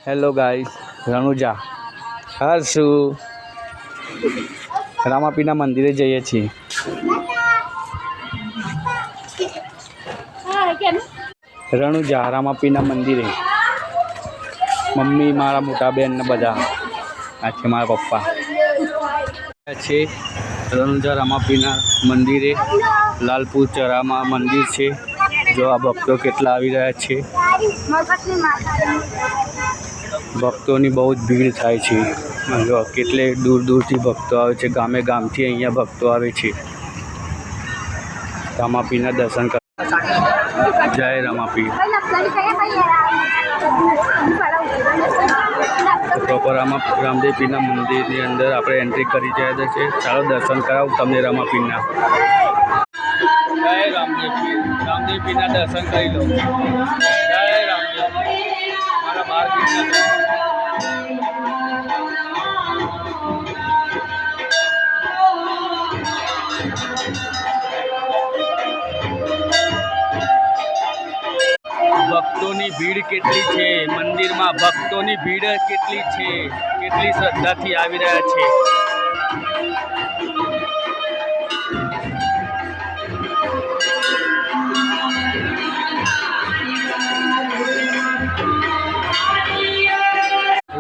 Hello guys, रनुजा Harshu रामापीना मंदिरे जईए छीए। रनुजा रामापीना मंदिरे मम्मी मारा मोटा बेन ने बधा आ छे मारा पप्पा छे। रनुजा रामापीना मंदिरे लालपुर चरामा मंदिर छे। जो आ भक्तों केटला आवी रह्या छे। भक्तों बहुत भीड़ थाय छे। जो केटले दूर दूर थी भक्तों आवे छे। गामे गाम थी अहींया भक्तों आवे छे रामापीना दर्शन कर। जय रामापी। तो प्रॉपर रामदेव पीना मंदिर ની અંદર આપણે એન્ટ્રી કરી જાય છે। ચાલો દર્શન કરાવું તમને રામાપીના। जय रामदेव पीना दर्शन કરી લો। जय रामदेव મારા બાર પીના भक्तों भीड़ केटली छे। मंदिर में भक्तों भीड़ केटली छे। केटली श्रद्धा थी आवी रह्या छे।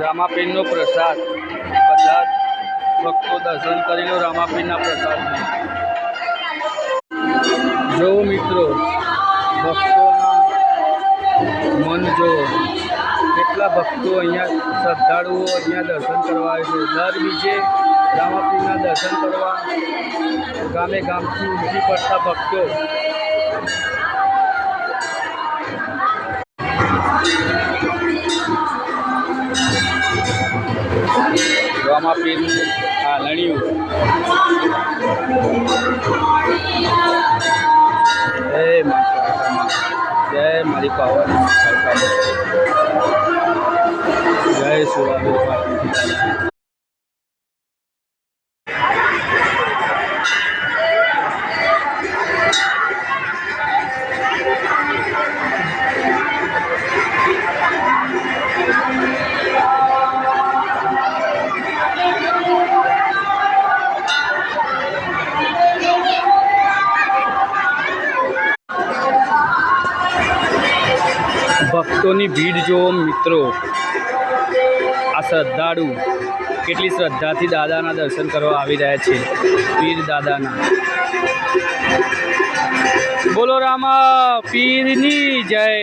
रामापीन नो प्रसाद बधा भक्तों दर्शन करी लो। रामापीन प्रसाद जो मित्रों भक्तों मन जो केटला भक्तों अहींया श्रद्धाळुओ अहींया दर्शन करवा आवे छे। दर बीजे रामापीना दर्शन करवा गामे गामथी उमटी पड़ता भक्तों रामापीन लणियों। जय माता जय मारी पावर जय सुरादेव। भक्तों की भीड़ जो मित्रों आ श्रद्धालु केटली श्रद्धा थी दादा दर्शन करवा आवी रह्या छे। पीर दादा बोलो रामा पीर नी जय।